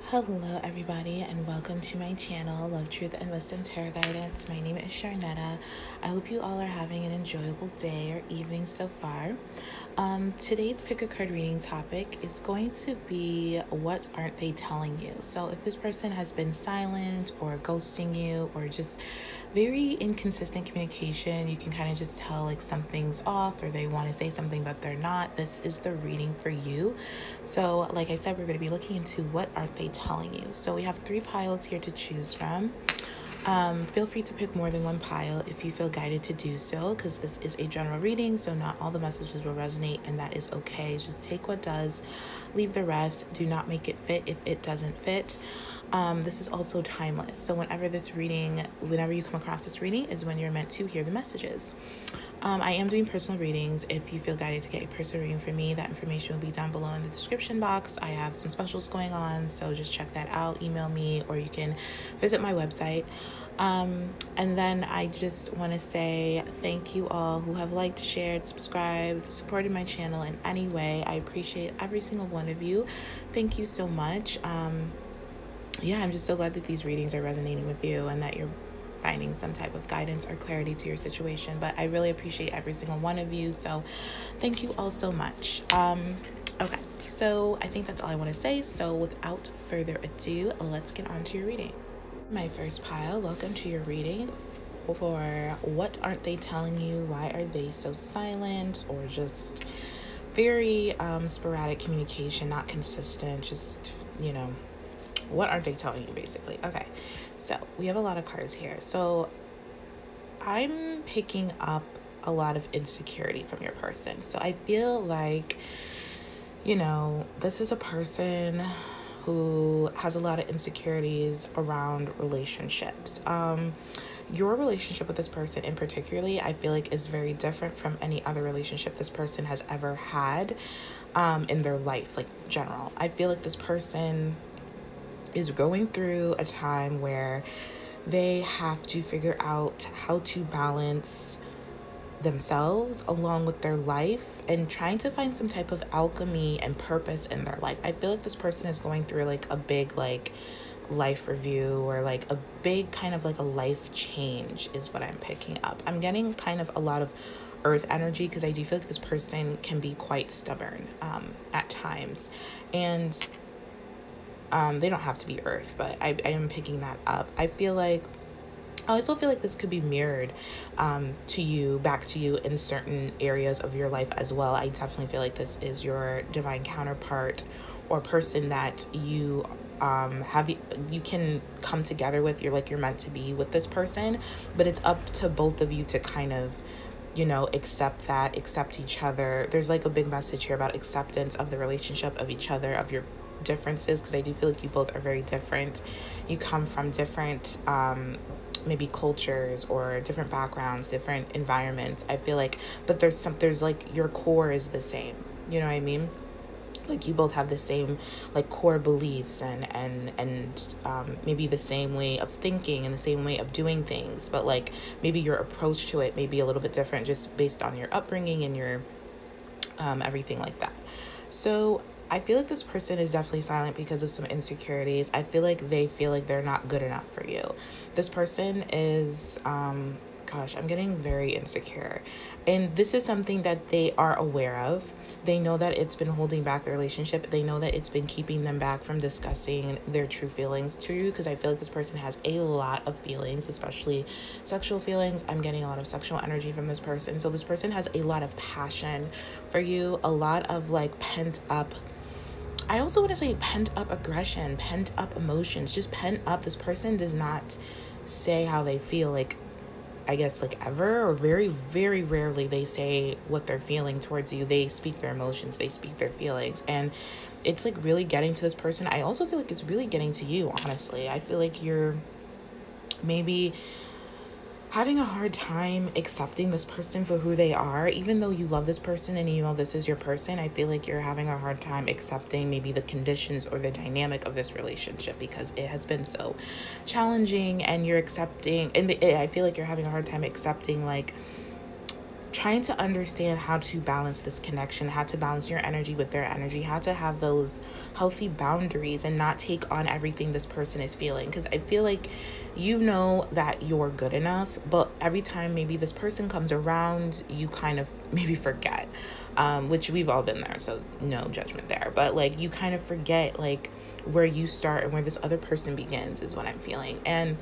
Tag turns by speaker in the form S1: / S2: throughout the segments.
S1: Hello everybody and welcome to my channel, Love, Truth, and Wisdom Tarot Guidance. My name is Sharnetta. I hope you all are having an enjoyable day or evening so far. Today's pick a card reading topic is going to be what aren't they telling you? So if this person has been silent or ghosting you or just very inconsistent communication, you can kind of just tell like something's off or they want to say something but they're not. This is the reading for you. So like I said, we're going to be looking into what aren't they telling you. So we have 3 piles here to choose from. Feel free to pick more than one pile if you feel guided to do so, because this is a general reading, so not all the messages will resonate, and that is okay. Just take what does, leave the rest. Do not make it fit if it doesn't fit. This is also timeless, so whenever you come across this reading is when you're meant to hear the messages. I am doing personal readings. If you feel guided to get a personal reading from me, that information will be down below in the description box. I have some specials going on, so just check that out. Email me, or you can visit my website. And then I just want to say thank you all who have liked, shared, subscribed, supported my channel in any way. I appreciate every single one of you. Thank you so much. Yeah, I'm just so glad that these readings are resonating with you and that you're finding some type of guidance or clarity to your situation. But I really appreciate every single one of you, so thank you all so much. Okay, so I think that's all I want to say. So without further ado, let's get on to your reading. My first pile, welcome to your reading for what aren't they telling you? Why are they so silent, or just very sporadic communication, not consistent, just, you know, what aren't they telling you, basically? Okay, so we have a lot of cards here. So I'm picking up a lot of insecurity from your person. So I feel like, you know, this is a person who has a lot of insecurities around relationships. Your relationship with this person in particularly, I feel like, is very different from any other relationship this person has ever had in their life, like general. I feel like this person is going through a time where they have to figure out how to balance themselves along with their life and trying to find some type of alchemy and purpose in their life. I feel like this person is going through like a big like life review, or like a big kind of like a life change is what I'm picking up. I'm getting kind of a lot of earth energy because I do feel like this person can be quite stubborn at times, and they don't have to be earth, but I am picking that up. I also feel like this could be mirrored to you, back to you in certain areas of your life as well. I definitely feel like this is your divine counterpart or person that you you can come together with. You're meant to be with this person, but it's up to both of you to kind of, you know, accept each other. There's like a big message here about acceptance of the relationship, of each other, of your differences, because I do feel like you both are very different. You come from different maybe cultures or different backgrounds, different environments. I feel like, but there's like your core is the same, you know what I mean? Like you both have the same like core beliefs and maybe the same way of thinking and the same way of doing things, but like maybe your approach to it may be a little bit different just based on your upbringing and your everything like that. So I feel like this person is definitely silent because of some insecurities. I feel like they feel like they're not good enough for you. This person is, gosh, I'm getting very insecure. And this is something that they are aware of. They know that it's been holding back the relationship. They know that it's been keeping them back from discussing their true feelings to you, because I feel like this person has a lot of feelings, especially sexual feelings. I'm getting a lot of sexual energy from this person. So this person has a lot of passion for you, a lot of like pent up, I also want to say pent up aggression, pent up emotions, just pent up. This person does not say how they feel, like, I guess, like ever, or very, very rarely they say what they're feeling towards you. They speak their emotions, they speak their feelings, and it's like really getting to this person. I also feel like it's really getting to you, honestly. I feel like you're maybe having a hard time accepting this person for who they are, even though you love this person and you know this is your person. I feel like you're having a hard time accepting maybe the conditions or the dynamic of this relationship because it has been so challenging, and you're accepting, and I feel like you're having a hard time accepting like trying to understand how to balance this connection, how to balance your energy with their energy, how to have those healthy boundaries and not take on everything this person is feeling. Because I feel like you know that you're good enough, but every time maybe this person comes around, you kind of maybe forget, which we've all been there, so no judgment there. But like you kind of forget like where you start and where this other person begins is what I'm feeling. And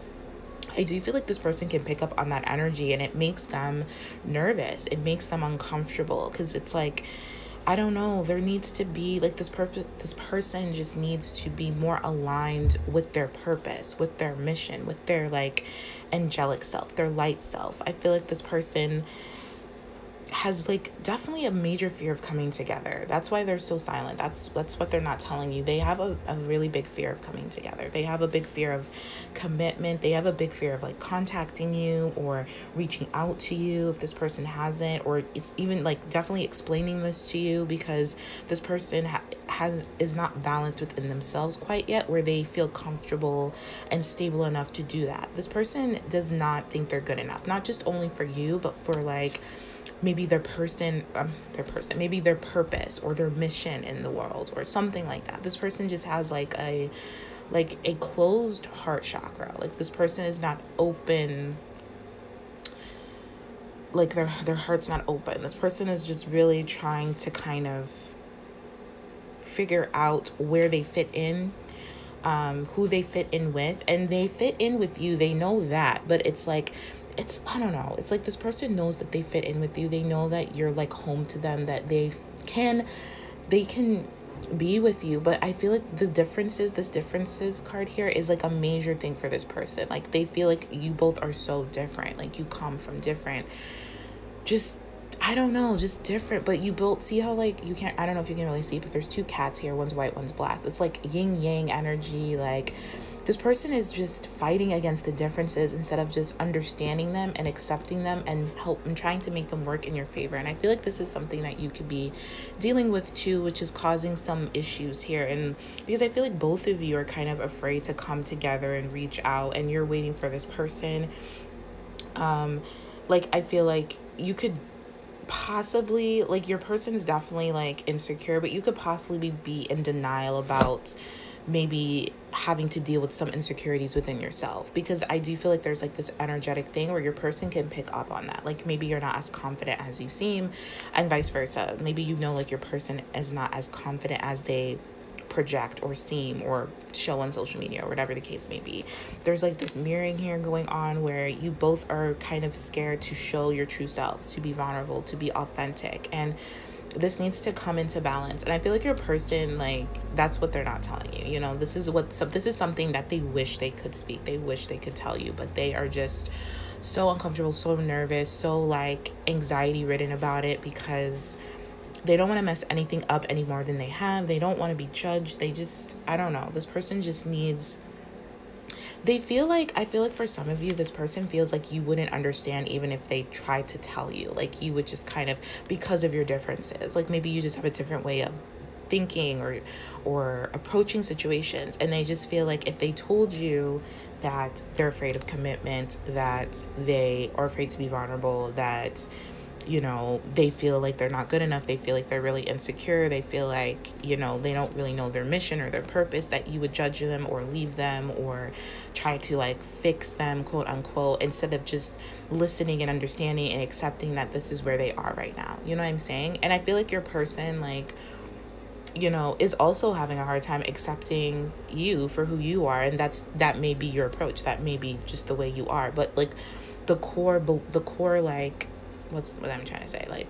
S1: I do feel like this person can pick up on that energy, and it makes them nervous. It makes them uncomfortable because it's like, I don't know, there needs to be like this person just needs to be more aligned with their purpose, with their mission, with their like angelic self, their light self. I feel like this person has like definitely a major fear of coming together. That's why they're so silent. That's what they're not telling you. They have a really big fear of coming together. They have a big fear of commitment. They have a big fear of like contacting you or reaching out to you if this person hasn't, or it's even like definitely explaining this to you, because this person is not balanced within themselves quite yet where they feel comfortable and stable enough to do that. This person does not think they're good enough, not just only for you, but for like maybe maybe their purpose or their mission in the world or something like that. This person just has like a closed heart chakra. Like this person is not open, like their heart's not open. This person is just really trying to kind of figure out where they fit in, who they fit in with, and they fit in with you. They know that, but it's like, I don't know. It's like this person knows that they fit in with you. They know that you're like home to them, that they can be with you. But I feel like this differences card here is like a major thing for this person. Like they feel like you both are so different. Like you come from different, just, I don't know, just different. But you both see how like you can't, I don't know if you can really see, but there's two cats here. One's white, one's black. It's like yin yang energy. Like this person is just fighting against the differences instead of just understanding them and accepting them and trying to make them work in your favor. And I feel like this is something that you could be dealing with too, which is causing some issues here. And because I feel like both of you are kind of afraid to come together and reach out, and you're waiting for this person. Like I feel like you could possibly, like your person is definitely like insecure, but you could possibly be in denial about maybe having to deal with some insecurities within yourself, because I do feel like there's like this energetic thing where your person can pick up on that. Like maybe you're not as confident as you seem, and vice versa. Maybe you know like your person is not as confident as they project or seem or show on social media or whatever the case may be. There's like this mirroring here going on where you both are kind of scared to show your true selves, to be vulnerable, to be authentic, and this needs to come into balance. And I feel like your person, like that's what they're not telling you. You know, this is something that they wish they could speak, they wish they could tell you, but they are just so uncomfortable, so nervous, so like anxiety ridden about it, because they don't want to mess anything up any more than they have. They don't want to be judged. They just, I don't know, this person just needs, I feel like for some of you, this person feels like you wouldn't understand even if they tried to tell you. Like you would just kind of, because of your differences, like maybe you just have a different way of thinking or approaching situations, and they just feel like if they told you that they're afraid of commitment, that they are afraid to be vulnerable, that you know, they feel like they're not good enough, they feel like they're really insecure, they feel like, you know, they don't really know their mission or their purpose, that you would judge them or leave them or try to like fix them, quote unquote, instead of just listening and understanding and accepting that this is where they are right now. You know what I'm saying? And I feel like your person, like, you know, is also having a hard time accepting you for who you are, and that may be your approach, that may be just the way you are, but like the core like, what I'm trying to say, like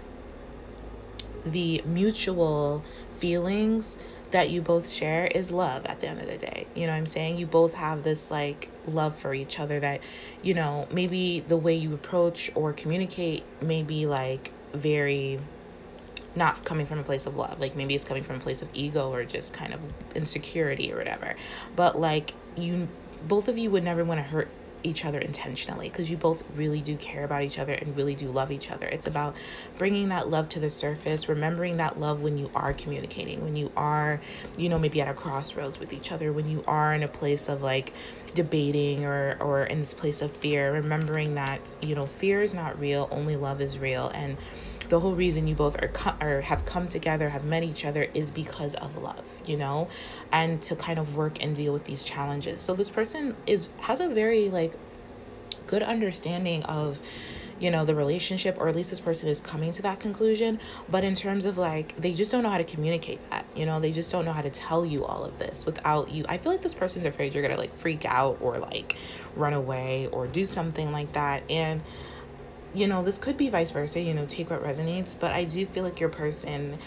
S1: the mutual feelings that you both share is love at the end of the day. You know what I'm saying? You both have this like love for each other that, you know, maybe the way you approach or communicate may be like very not coming from a place of love. Like maybe it's coming from a place of ego or just kind of insecurity or whatever. But like both of you would never want to hurt each other intentionally, because you both really do care about each other and really do love each other. It's about bringing that love to the surface, remembering that love when you are communicating, when you are, maybe at a crossroads with each other, when you are in a place of like debating or in this place of fear, remembering that, fear is not real, only love is real. And the whole reason you both have come together, have met each other, is because of love, and to kind of work and deal with these challenges. So this person has a very like good understanding of, the relationship, or at least this person is coming to that conclusion. But in terms of like, they just don't know how to communicate that, they just don't know how to tell you all of this without you. I feel like this person's afraid you're gonna like freak out or like run away or do something like that. And this could be vice versa, take what resonates. But I do feel like your person,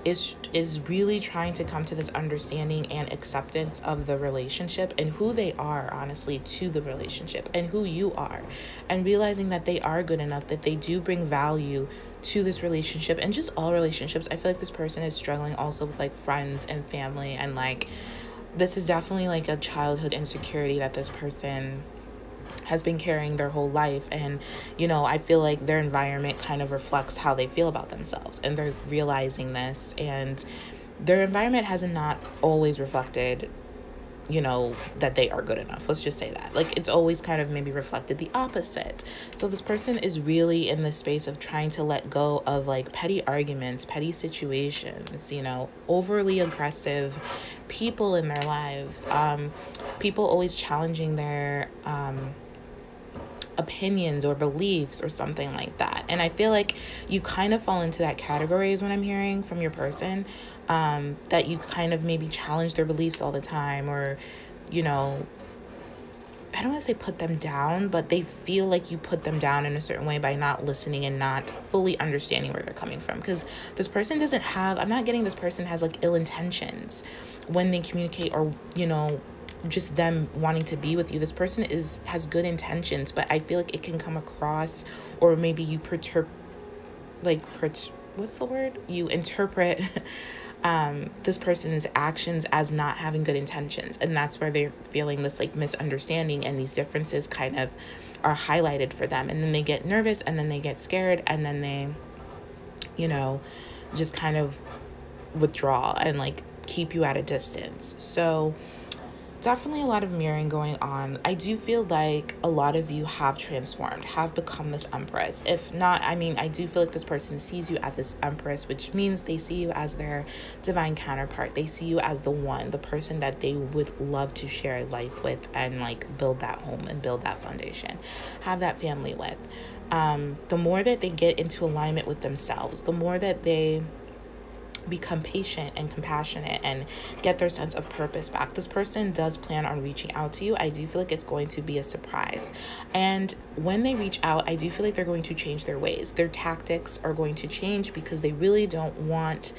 S1: is really trying to come to this understanding and acceptance of the relationship and who they are, honestly, to the relationship and who you are, and realizing that they are good enough, that they do bring value to this relationship and just all relationships. I feel like this person is struggling also with like friends and family, and like this is definitely like a childhood insecurity that this person has been carrying their whole life. And I feel like their environment kind of reflects how they feel about themselves, and they're realizing this, and their environment has not always reflected that they are good enough. Let's just say that. Like, it's always kind of maybe reflected the opposite. So this person is really in the space of trying to let go of like petty arguments, petty situations, overly aggressive people in their lives, people always challenging their opinions or beliefs or something like that. And I feel like you kind of fall into that category is what I'm hearing from your person, that you kind of maybe challenge their beliefs all the time, or I don't want to say put them down, but they feel like you put them down in a certain way by not listening and not fully understanding where they're coming from. Because this person I'm not getting this person has like ill intentions when they communicate, or just them wanting to be with you. This person has good intentions, but I feel like it can come across, or maybe you you interpret this person's actions as not having good intentions, and that's where they're feeling this like misunderstanding, and these differences kind of are highlighted for them, and then they get nervous, and then they get scared, and then they just kind of withdraw and like keep you at a distance. So definitely a lot of mirroring going on. I do feel like a lot of you have transformed, have become this empress. If not, I do feel like this person sees you as this empress, which means they see you as their divine counterpart. They see you as the one, the person that they would love to share life with, and like build that home and build that foundation, have that family with. The more that they get into alignment with themselves, the more that they become patient and compassionate and get their sense of purpose back. This person does plan on reaching out to you. I do feel like it's going to be a surprise. And when they reach out, I do feel like they're going to change their ways. Their tactics are going to change because they really don't want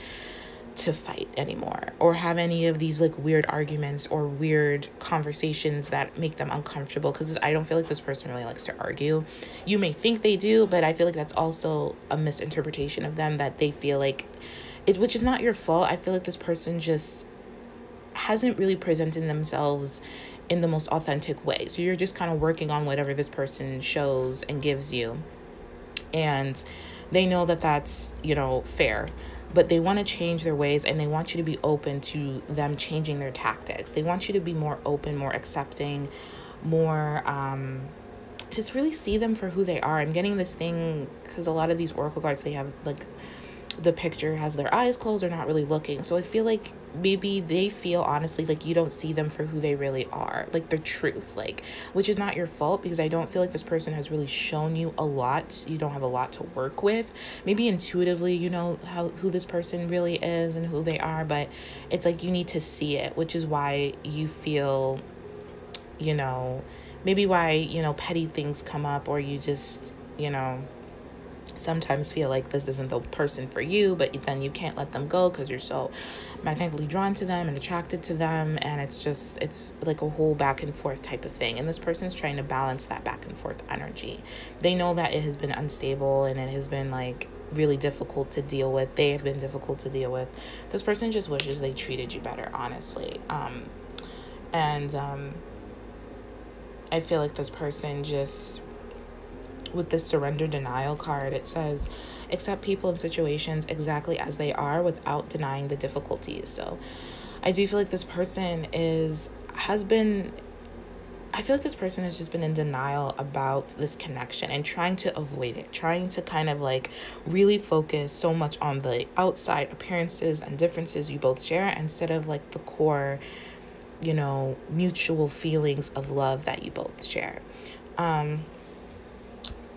S1: to fight anymore or have any of these like weird arguments or weird conversations that make them uncomfortable, because I don't feel like this person really likes to argue. You may think they do, but I feel like that's also a misinterpretation of them, that they feel like which is not your fault. I feel like this person just hasn't really presented themselves in the most authentic way. So you're just kind of working on whatever this person shows and gives you. And they know that that's, fair. But they want to change their ways, and they want you to be open to them changing their tactics. They want you to be more open, more accepting, more just really see them for who they are. I'm getting this thing because a lot of these oracle cards, they have like the picture has their eyes closed, or not really looking. So I feel like maybe they feel honestly like you don't see them for who they really are, like their truth, like, which is not your fault, because I don't feel like this person has really shown you a lot. You don't have a lot to work with. Maybe intuitively you know who this person really is and who they are, but it's like you need to see it, which is why you feel maybe why petty things come up, or you just sometimes feel like this isn't the person for you, but then you can't let them go because you're so magnetically drawn to them and attracted to them. And it's like a whole back and forth type of thing. And this person's trying to balance that back and forth energy. They know that it has been unstable, and it has been like really difficult to deal with. They have been difficult to deal with. This person just wishes they treated you better, honestly. I feel like this person just, with this surrender denial card, it says, accept people and situations exactly as they are without denying the difficulties. So I do feel like this person I feel like this person has just been in denial about this connection and trying to avoid it, trying to kind of like really focus so much on the outside appearances and differences you both share instead of like the core, mutual feelings of love that you both share.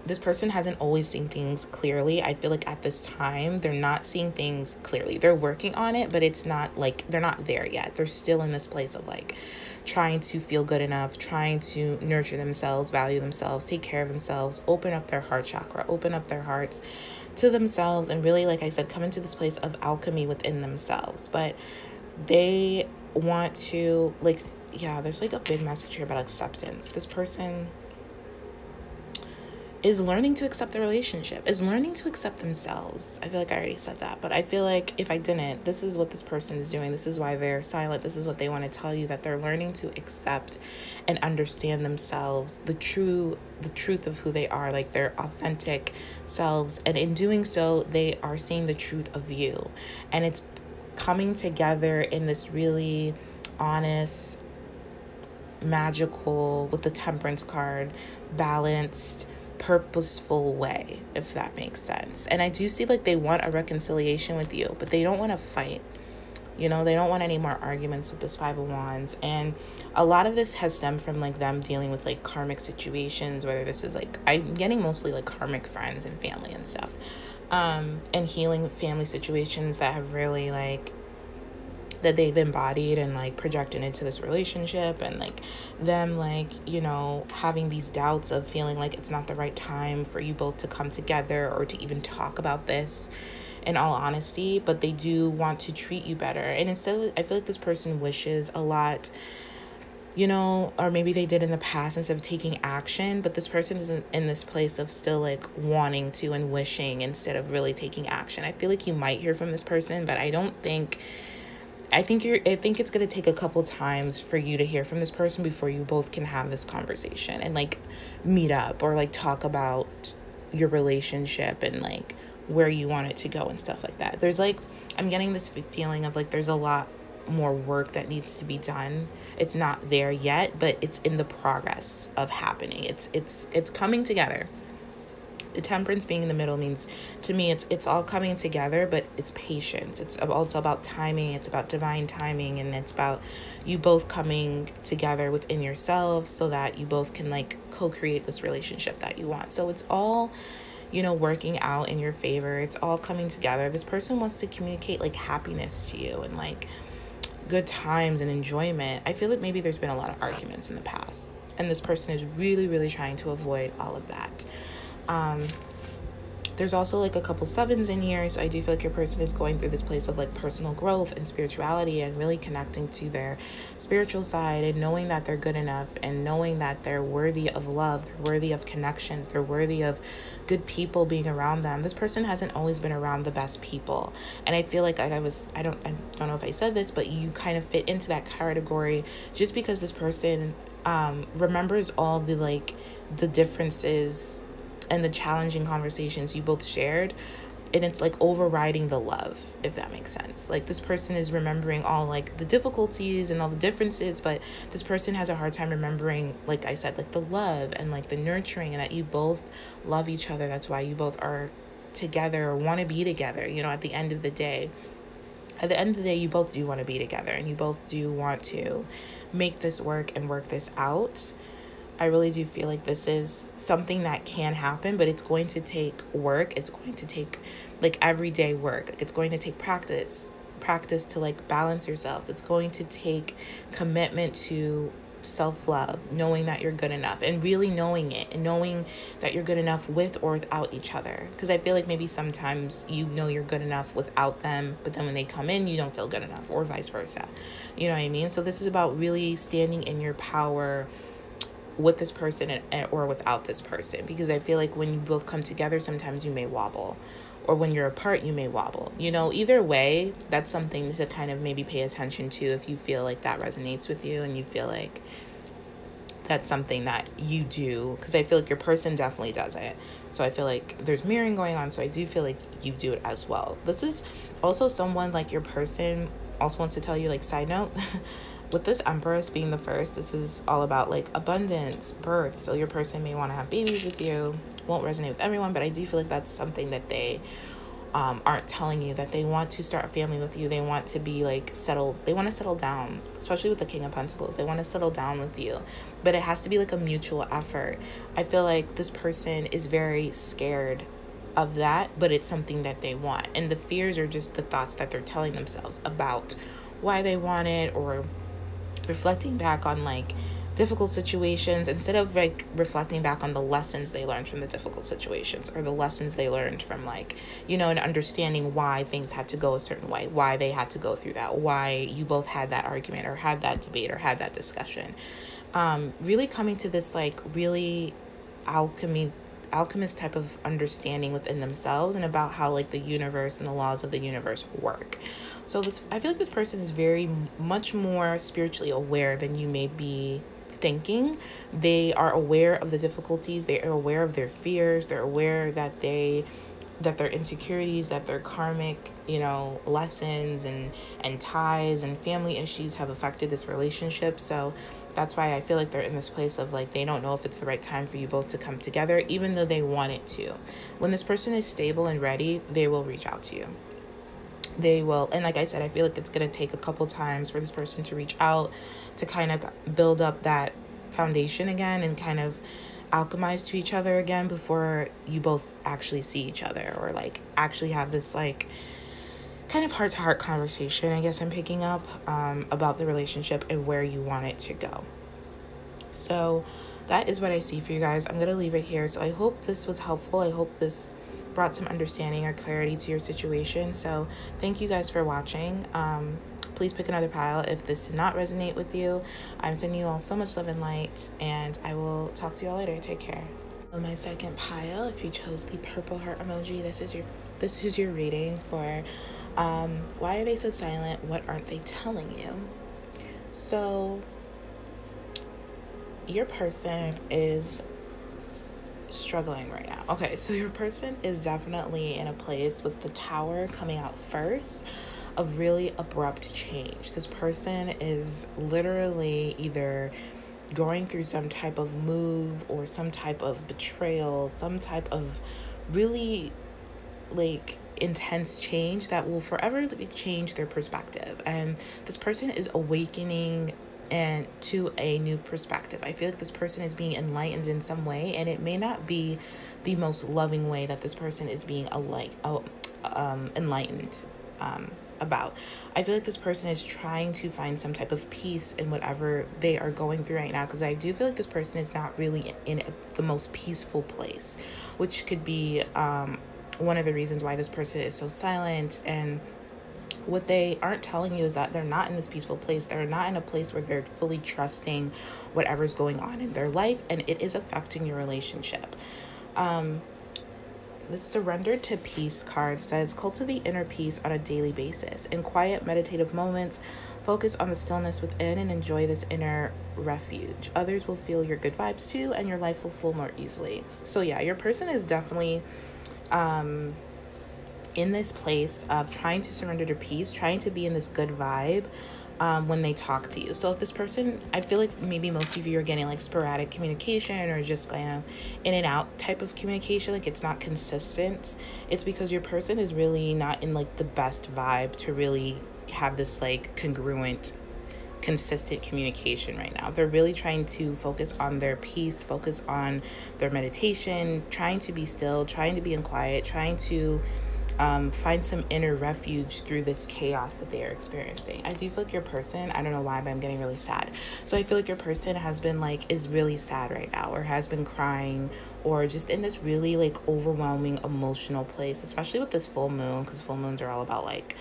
S1: This person hasn't always seen things clearly. I feel like at this time, they're not seeing things clearly. They're working on it, but it's not like they're not there yet. They're still in this place of like trying to feel good enough, trying to nurture themselves, value themselves, take care of themselves, open up their heart chakra, open up their hearts to themselves, and really, like I said, come into this place of alchemy within themselves. But they want to, like, yeah, there's like a big message here about acceptance. This person is learning to accept the relationship, is learning to accept themselves. I feel like I already said that, but I feel like if I didn't, this is what this person is doing. This is why they're silent. This is what they want to tell you, that they're learning to accept and understand themselves, the truth of who they are, like their authentic selves. And in doing so, they are seeing the truth of you. And it's coming together in this really honest, magical, with the Temperance card, balanced, purposeful way, if that makes sense. And I do see like they want a reconciliation with you, but they don't want to fight. They don't want any more arguments with this Five of Wands. And a lot of this has stemmed from like them dealing with like karmic situations, whether this is like, I'm getting mostly like karmic friends and family and stuff, and healing family situations that have really like, that they've embodied and like projected into this relationship, and like them like, having these doubts of feeling like it's not the right time for you both to come together or to even talk about this in all honesty. But they do want to treat you better. And instead, I feel like this person wishes a lot, or maybe they did in the past instead of taking action. But this person is in this place of still like wanting to and wishing instead of really taking action. I feel like you might hear from this person, but I think it's going to take a couple times for you to hear from this person before you both can have this conversation and like meet up or like talk about your relationship and like where you want it to go and stuff like that. There's like, I'm getting this feeling of like there's a lot more work that needs to be done. It's not there yet, but it's in the progress of happening. It's coming together. The Temperance being in the middle means, to me, it's all coming together, but it's patience. It's also about timing. It's about divine timing, and it's about you both coming together within yourselves so that you both can like co-create this relationship that you want. So it's all, working out in your favor. It's all coming together. This person wants to communicate like happiness to you and like good times and enjoyment. I feel like maybe there's been a lot of arguments in the past, and this person is really, really trying to avoid all of that. There's also like a couple sevens in here, so I do feel like your person is going through this place of like personal growth and spirituality and really connecting to their spiritual side and knowing that they're good enough and knowing that they're worthy of love, they're worthy of connections, they're worthy of good people being around them. This person hasn't always been around the best people, and I feel like I don't know if I said this, but you kind of fit into that category just because this person remembers all the differences and the challenging conversations you both shared, and it's like overriding the love, if that makes sense. Like this person is remembering all like the difficulties and all the differences, but this person has a hard time remembering, like I said, like the love and like the nurturing, and that you both love each other. That's why you both are together or want to be together. At the end of the day, you both do want to be together, and you both do want to make this work and work this out. I really do feel like this is something that can happen, but it's going to take work. It's going to take like everyday work. Like it's going to take practice to like balance yourselves. It's going to take commitment to self-love, knowing that you're good enough, and really knowing it, and knowing that you're good enough with or without each other. Because I feel like maybe sometimes you're good enough without them, but then when they come in, you don't feel good enough, or vice versa. You know what I mean? So this is about really standing in your power with this person or without this person, because I feel like when you both come together, sometimes you may wobble, or when you're apart, you may wobble. Either way, that's something to kind of maybe pay attention to if you feel like that resonates with you and you feel like that's something that you do, because I feel like your person definitely does it. So I feel like there's mirroring going on, so I do feel like you do it as well. This is also someone, like, your person also wants to tell you, like, side note, with this Empress being the first, this is all about, like, abundance, birth. So your person may want to have babies with you. Won't resonate with everyone, but I do feel like that's something that they aren't telling you, that they want to start a family with you. They want to be, like, settled. They want to settle down, especially with the King of Pentacles. They want to settle down with you, but it has to be like a mutual effort. I feel like this person is very scared of that, but it's something that they want. And the fears are just the thoughts that they're telling themselves about why they want it, or reflecting back on, like, difficult situations, instead of, like, reflecting back on the lessons they learned from the difficult situations, or the lessons they learned from, like, you know, and understanding why things had to go a certain way, why they had to go through that, why you both had that argument or had that debate or had that discussion. Really coming to this, like, really alchemist type of understanding within themselves, and about how, like, the universe and the laws of the universe work. So this, I feel like this person is very much more spiritually aware than you may be thinking. They are aware of the difficulties, they are aware of their fears, they're aware that their insecurities, that their karmic, you know, lessons and ties and family issues have affected this relationship. So that's why I feel like they're in this place of, like, they don't know if it's the right time for you both to come together, even though they want it to. When this person is stable and ready, they will reach out to you. They will. And like I said, I feel like it's going to take a couple times for this person to reach out, to kind of build up that foundation again, and kind of alchemize to each other again, before you both actually see each other, or, like, actually have this, like, kind of heart-to-heart conversation, I guess I'm picking up, about the relationship and where you want it to go. So that is what I see for you guys. I'm going to leave it here. So I hope this was helpful. I hope this brought some understanding or clarity to your situation. So thank you guys for watching. Please pick another pile if this did not resonate with you. I'm sending you all so much love and light, and I will talk to you all later. Take care. On my second pile, if you chose the purple heart emoji, this is your reading for why are they so silent? What aren't they telling you? So your person is struggling right now. Okay, so your person is definitely in a place, with the Tower coming out first, of really abrupt change. This person is literally either going through some type of move, or some type of betrayal, some type of really, like, intense change that will forever, like, change their perspective. And this person is awakening and to a new perspective. I feel like this person is being enlightened in some way, and it may not be the most loving way that this person is being enlightened about. I feel like this person is trying to find some type of peace in whatever they are going through right now, because I do feel like this person is not really in the most peaceful place, which could be one of the reasons why this person is so silent. And what they aren't telling you is that they're not in this peaceful place. They're not in a place where they're fully trusting whatever's going on in their life, and it is affecting your relationship. This Surrender to Peace card says, cultivate inner peace on a daily basis. In quiet, meditative moments, focus on the stillness within and enjoy this inner refuge. Others will feel your good vibes too, and your life will flow more easily. So yeah, your person is definitely in this place of trying to surrender to peace, trying to be in this good vibe when they talk to you. So if this person, I feel like maybe most of you are getting, like, sporadic communication, or just kind of in and out type of communication, like, it's not consistent. It's because your person is really not in, like, the best vibe to really have this, like, congruent, consistent communication right now. They're really trying to focus on their peace, focus on their meditation, trying to be still, trying to be in quiet, trying to find some inner refuge through this chaos that they are experiencing. I do feel like your person, I don't know why, but I'm getting really sad. So I feel like your person has been, like, is really sad right now, or has been crying, or just in this really, like, overwhelming emotional place, especially with this full moon, because full moons are all about, like,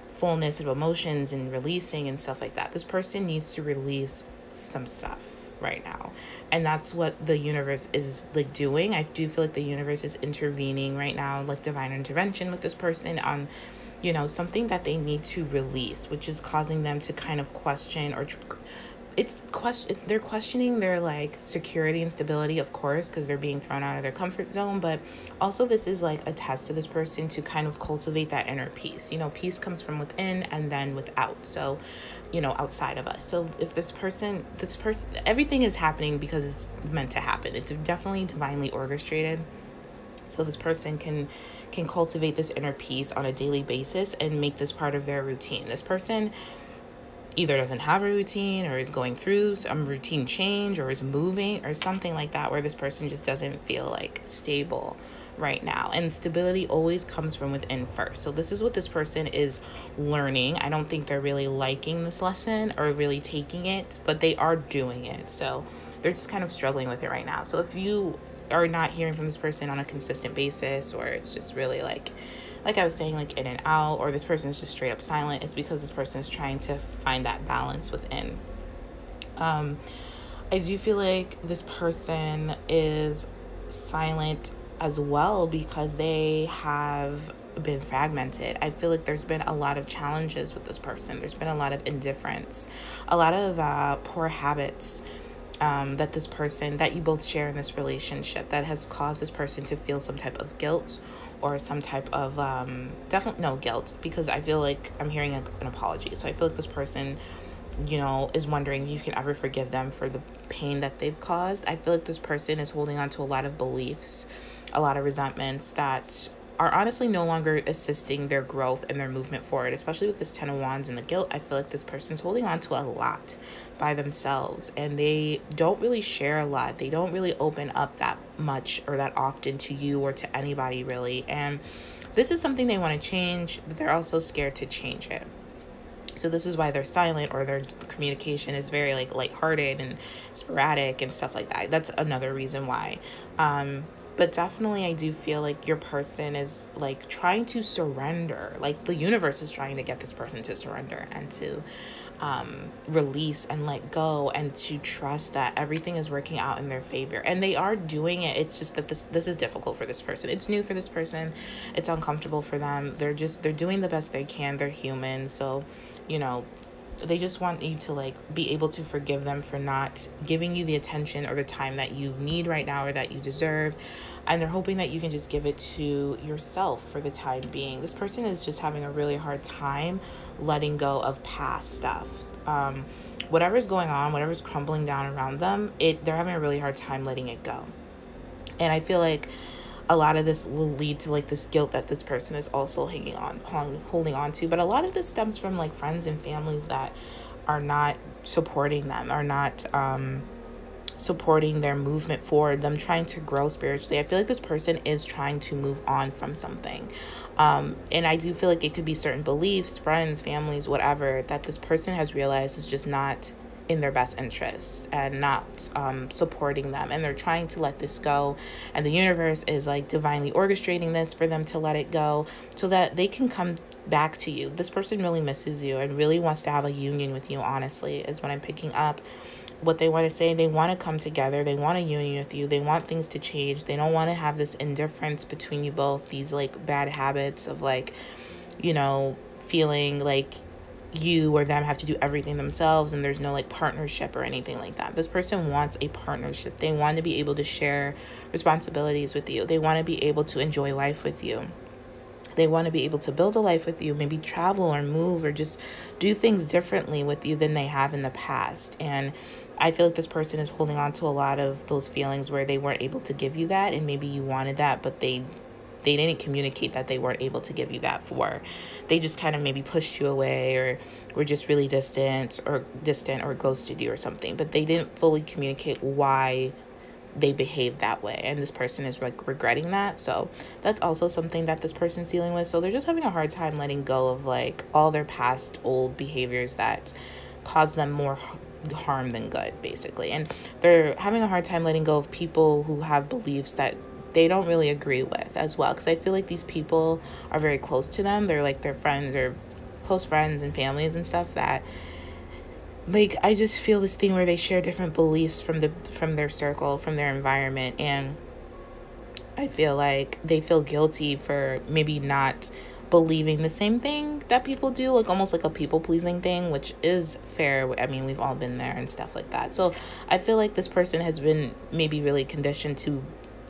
S1: fullness of emotions and releasing and stuff like that. This person needs to release some stuff right now, and that's what the universe is, like, doing. I do feel like the universe is intervening right now, like divine intervention with this person on, you know, something that they need to release, which is causing them to kind of question, or they're questioning their like security and stability, of course, because they're being thrown out of their comfort zone, but also this is like a test to this person to kind of cultivate that inner peace. You know, peace comes from within and then without, so you know, outside of us. So if this person, everything is happening because it's meant to happen. It's definitely divinely orchestrated, so this person can cultivate this inner peace on a daily basis and make this part of their routine. This person either doesn't have a routine or is going through some routine change or is moving or something like that, where this person just doesn't feel like stable right now. And stability always comes from within first. So this is what this person is learning. I don't think they're really liking this lesson or really taking it, but they are doing it. So they're just kind of struggling with it right now. So if you are not hearing from this person on a consistent basis, or it's just really like I was saying, like in and out, or this person is just straight up silent, it's because this person is trying to find that balance within. I do feel like this person is silent as well because they have been fragmented. I feel like there's been a lot of challenges with this person. There's been a lot of indifference, a lot of poor habits that you both share in this relationship that has caused this person to feel some type of guilt or some type of definitely no guilt, because I feel like I'm hearing an apology. So I feel like this person, you know, is wondering if you can ever forgive them for the pain that they've caused. I feel like this person is holding on to a lot of beliefs, a lot of resentments that are honestly no longer assisting their growth and their movement forward, especially with this 10 of Wands and the guilt. I feel like this person's holding on to a lot by themselves, and they don't really share a lot. They don't really open up that much or that often to you or to anybody really. And this is something they want to change, but they're also scared to change it. So this is why they're silent, or their communication is very like lighthearted and sporadic and stuff like that. That's another reason why. But definitely I do feel like your person is like trying to surrender. Like the universe is trying to get this person to surrender and to release and let go and to trust that everything is working out in their favor. And they are doing it. It's just that this is difficult for this person. It's new for this person. It's uncomfortable for them. They're doing the best they can. They're human. So, you know, they just want you to like be able to forgive them for not giving you the attention or the time that you need right now or that you deserve. And they're hoping that you can just give it to yourself for the time being. This person is just having a really hard time letting go of past stuff. Whatever's going on, whatever's crumbling down around them, they're having a really hard time letting it go. And I feel like a lot of this will lead to like this guilt that this person is also holding on to. But a lot of this stems from like friends and families that are not supporting them, are not supporting their movement forward, them trying to grow spiritually. I feel like this person is trying to move on from something. And I do feel like it could be certain beliefs, friends, families, whatever, that this person has realized is just not in their best interest and not supporting them, and they're trying to let this go, and the universe is like divinely orchestrating this for them to let it go so that they can come back to you. This person really misses you and really wants to have a union with you, honestly, is what I'm picking up. What they want to say, they want to come together, they want a union with you, they want things to change, they don't want to have this indifference between you both, these like bad habits of like, you know, feeling like you or them have to do everything themselves and there's no like partnership or anything like that. This person wants a partnership. They want to be able to share responsibilities with you. They want to be able to enjoy life with you. They want to be able to build a life with you, maybe travel or move or just do things differently with you than they have in the past. And I feel like this person is holding on to a lot of those feelings where they weren't able to give you that, and maybe you wanted that, but they didn't communicate that they weren't able to give you that for. They just kind of maybe pushed you away or were just really distant or ghosted you or something. But they didn't fully communicate why they behaved that way. And this person is regretting that. So that's also something that this person's dealing with. So they're just having a hard time letting go of like all their past old behaviors that cause them more harm than good, basically. And they're having a hard time letting go of people who have beliefs that they don't really agree with as well, because I feel like these people are very close to them. They're like their friends or close friends and families and stuff that like, I just feel this thing where they share different beliefs from their circle, from their environment, and I feel like they feel guilty for maybe not believing the same thing that people do, like almost like a people pleasing thing, which is fair. I mean, we've all been there and stuff like that. So I feel like this person has been maybe really conditioned to,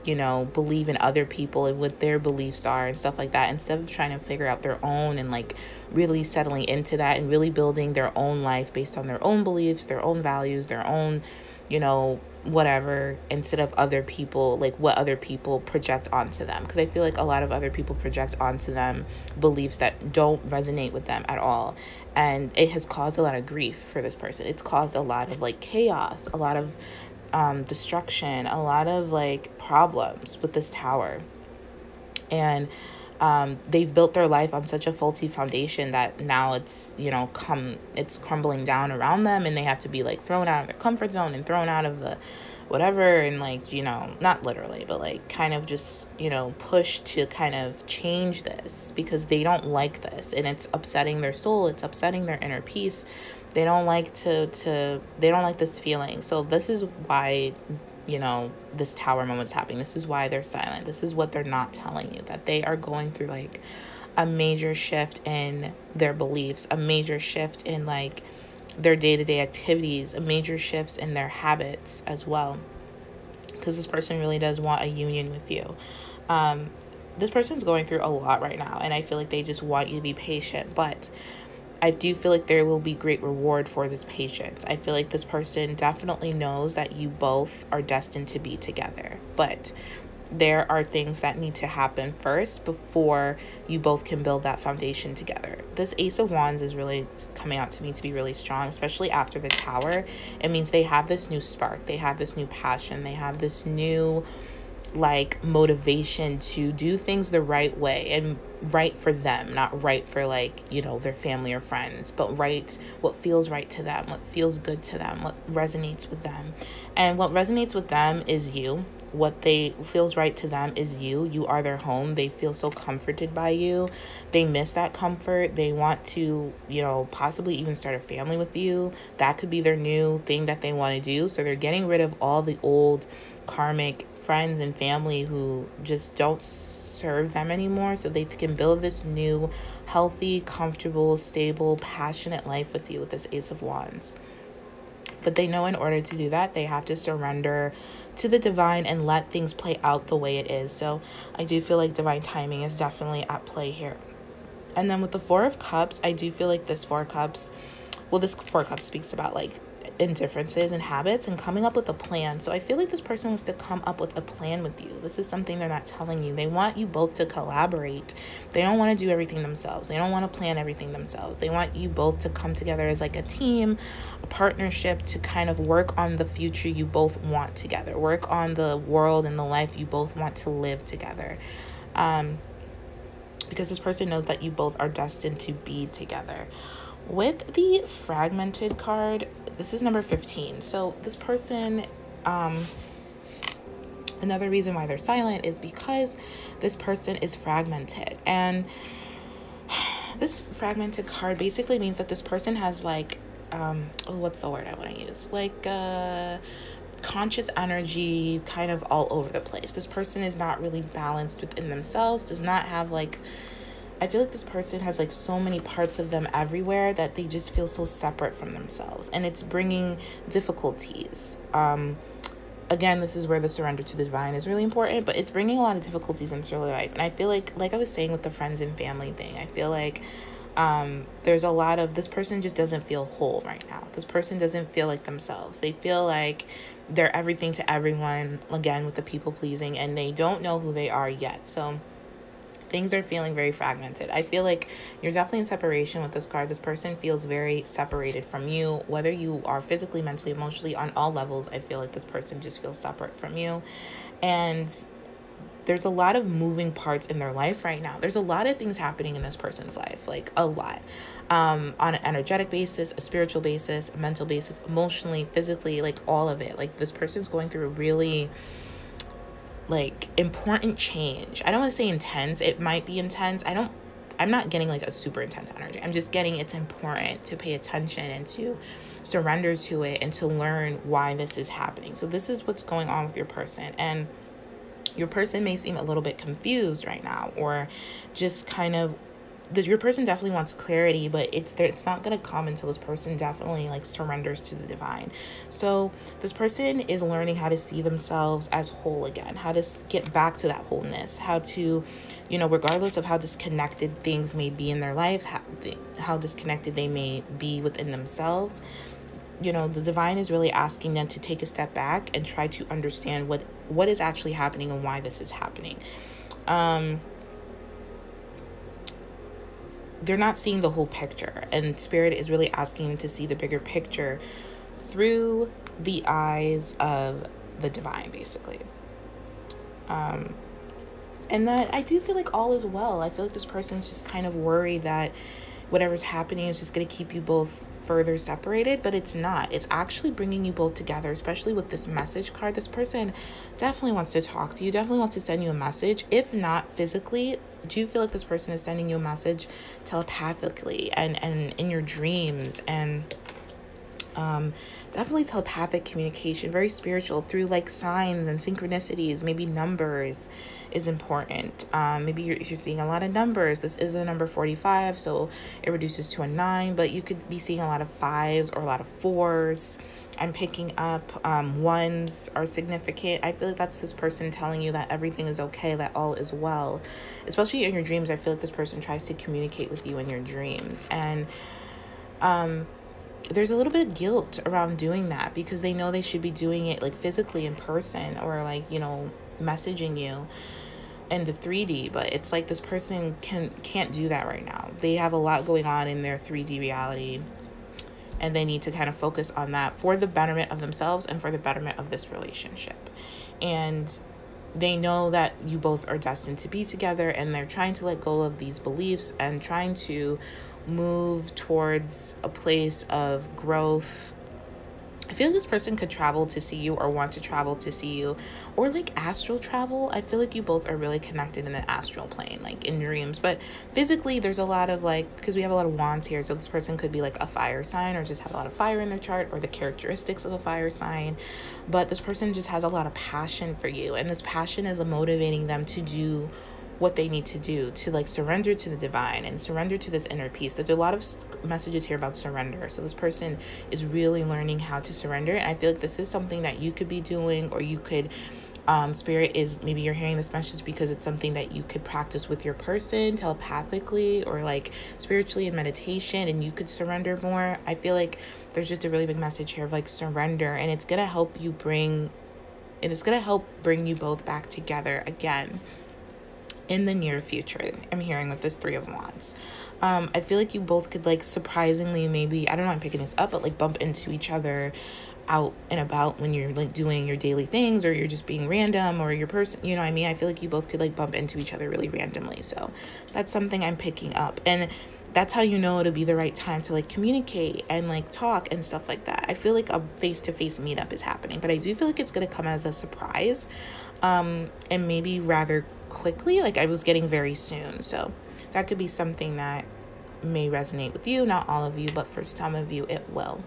S1: you know, believe in other people and what their beliefs are and stuff like that, instead of trying to figure out their own and like really settling into that and really building their own life based on their own beliefs, their own values, their own, you know, whatever, instead of other people, like what other people project onto them. Because I feel like a lot of other people project onto them beliefs that don't resonate with them at all, and it has caused a lot of grief for this person. It's caused a lot of like chaos, a lot of destruction, a lot of like problems with this tower. And they've built their life on such a faulty foundation that now it's, you know, it's crumbling down around them, and they have to be like thrown out of their comfort zone and thrown out of the whatever, and like, you know, not literally, but like kind of just, you know, pushed to kind of change this because they don't like this, and it's upsetting their soul, it's upsetting their inner peace. They don't like they don't like this feeling. So this is why, you know, this tower moment's happening. This is why they're silent. This is what they're not telling you, that they are going through like a major shift in their beliefs, a major shift in like their day-to-day activities, a major shifts in their habits as well, because this person really does want a union with you. This person's going through a lot right now, and I feel like they just want you to be patient, but I do feel like there will be great reward for this patience. I feel like this person definitely knows that you both are destined to be together, but there are things that need to happen first before you both can build that foundation together. This Ace of Wands is really coming out to me to be really strong, especially after the Tower. It means they have this new spark, they have this new passion, they have this new like motivation to do things the right way, and right for them, not right for like, you know, their family or friends, but right, what feels right to them, what feels good to them, what resonates with them. And what resonates with them is you. What they feels right to them is you. You are their home. They feel so comforted by you. They miss that comfort. They want to, you know, possibly even start a family with you. That could be their new thing that they want to do. So they're getting rid of all the old karmic friends and family who just don't serve them anymore, so they can build this new healthy, comfortable, stable, passionate life with you with this Ace of Wands. But they know in order to do that, they have to surrender to the divine and let things play out the way it is. So I do feel like divine timing is definitely at play here. And then with the Four of Cups, I do feel like this Four Cups, well, this Four Cups speaks about like indifferences and habits and coming up with a plan. So I feel like this person wants to come up with a plan with you. This is something they're not telling you. They want you both to collaborate. They don't want to do everything themselves. They don't want to plan everything themselves. They want you both to come together as like a team, a partnership, to kind of work on the future you both want together, work on the world and the life you both want to live together. Because this person knows that you both are destined to be together. With the Fragmented card, this is number 15. So this person, another reason why they're silent is because this person is fragmented. And this Fragmented card basically means that this person has like, what's the word I want to use? Like, conscious energy kind of all over the place. This person is not really balanced within themselves, does not have like, I feel like this person has like so many parts of them everywhere that they just feel so separate from themselves, and it's bringing difficulties. Again, this is where the surrender to the divine is really important, but it's bringing a lot of difficulties into their life. And I feel like I was saying with the friends and family thing, I feel like there's a lot of, this person just doesn't feel whole right now. This person doesn't feel like themselves. They feel like they're everything to everyone, again with the people pleasing, and they don't know who they are yet. So things are feeling very fragmented. I feel like you're definitely in separation with this card. This person feels very separated from you, whether you are physically, mentally, emotionally, on all levels. I feel like this person just feels separate from you. And there's a lot of moving parts in their life right now. There's a lot of things happening in this person's life, like a lot, on an energetic basis, a spiritual basis, a mental basis, emotionally, physically, like all of it. Like this person's going through a really like important change. I don't want to say intense. It might be intense. I'm not getting like a super intense energy. I'm just getting it's important to pay attention and to surrender to it and to learn why this is happening. So this is what's going on with your person. And your person may seem a little bit confused right now, or just kind of your person definitely wants clarity, but it's not going to come until this person definitely like surrenders to the divine. So this person is learning how to see themselves as whole again, how to get back to that wholeness, how to, regardless of how disconnected things may be in their life, how disconnected they may be within themselves, the divine is really asking them to take a step back and try to understand what is actually happening and why this is happening. They're not seeing the whole picture, and spirit is really asking them to see the bigger picture through the eyes of the divine, basically. And that I do feel like all is well. I feel like this person's just kind of worried that whatever's happening is just going to keep you both further separated, but it's not. It's actually bringing you both together, especially with this message card. This person definitely wants to talk to you, definitely wants to send you a message. If not physically, do you feel like this person is sending you a message telepathically and in your dreams? And definitely telepathic communication, very spiritual, through like signs and synchronicities. Maybe numbers is important. Maybe you're seeing a lot of numbers. This is a number 45, so it reduces to a 9, but you could be seeing a lot of 5s or a lot of 4s. I'm picking up 1s are significant. I feel like that's this person telling you that everything is okay, that all is well. Especially in your dreams, I feel like this person tries to communicate with you in your dreams. And there's a little bit of guilt around doing that because they know they should be doing it like physically in person, or like, messaging you in the 3D, but it's like this person can't do that right now. They have a lot going on in their 3D reality, and they need to kind of focus on that for the betterment of themselves and for the betterment of this relationship. And they know that you both are destined to be together, and they're trying to let go of these beliefs and trying to move towards a place of growth. I feel like this person could travel to see you, or want to travel to see you, or like astral travel. I feel like you both are really connected in the astral plane, like in dreams. But physically, there's a lot of like, because we have a lot of wands here, so this person could be like a fire sign, or just have a lot of fire in their chart, or the characteristics of a fire sign. But this person just has a lot of passion for you, and this passion is motivating them to do what they need to do, to like surrender to the divine and surrender to this inner peace. There's a lot of messages here about surrender. So this person is really learning how to surrender. And I feel like this is something that you could be doing, or you could, spirit is, maybe you're hearing this message because it's something that you could practice with your person telepathically, or like spiritually in meditation, and you could surrender more. I feel like there's just a really big message here of like surrender, and it's going to help bring you both back together again in the near future. I'm hearing with this 3 of Wands. I feel like you both could like surprisingly, maybe, I don't know, I'm picking this up, but like bump into each other out and about when you're like doing your daily things, or you're just being random, or your person, you know what I mean? I feel like you both could like bump into each other really randomly. So that's something I'm picking up. And that's how you know it'll be the right time to like communicate and like talk and stuff like that. I feel like a face-to-face meetup is happening, but I do feel like it's going to come as a surprise, and maybe rather quickly. Like I was getting very soon. So that could be something that may resonate with you. Not all of you, but for some of you it will.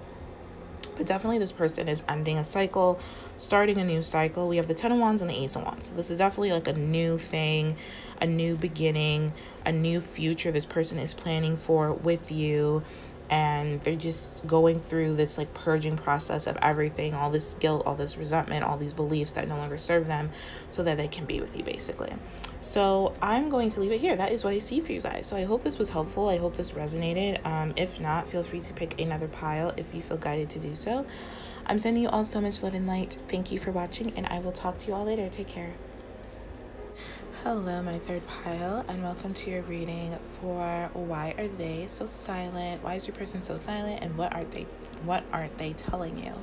S1: But definitely this person is ending a cycle, starting a new cycle. We have the 10 of Wands and the Ace of Wands. So this is definitely like a new thing, a new beginning, a new future this person is planning for with you. And they're just going through this like purging process of everything, all this guilt, all this resentment, all these beliefs that no longer serve them, so that they can be with you, basically. So I'm going to leave it here. That is what I see for you guys. So I hope this was helpful. I hope this resonated. If not, feel free to pick another pile if you feel guided to do so. I'm sending you all so much love and light. Thank you for watching, and I will talk to you all later. Take care. Hello, my third pile, and welcome to your reading for why are they so silent? Why is your person so silent, and what aren't they telling you?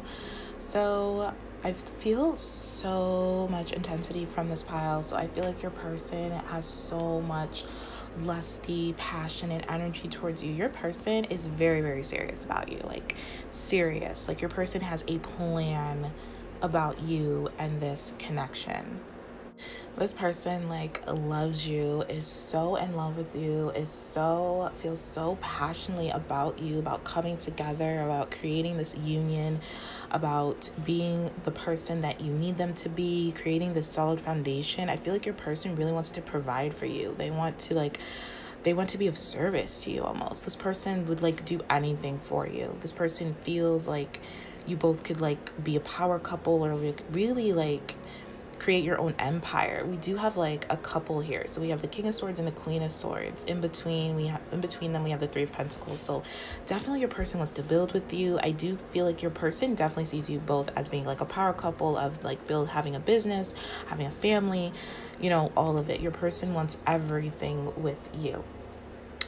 S1: So I feel so much intensity from this pile. So I feel like your person has so much lusty, passionate energy towards you. Your person is very, very serious about you, like serious. Like your person has a plan about you and this connection. This person like loves you, is so in love with you, feels so passionately about you, about coming together, about creating this union, about being the person that you need them to be, creating this solid foundation. I feel like your person really wants to provide for you. They want to like they want to be of service to you almost. This person would like do anything for you. This person feels like you both could like be a power couple, or like really like create your own empire. We do have like a couple here. So we have the King of Swords and the Queen of Swords. In between them we have the Three of Pentacles. So definitely your person wants to build with you. I do feel like your person definitely sees you both as being like a power couple of like having a business, having a family, you know, all of it. Your person wants everything with you.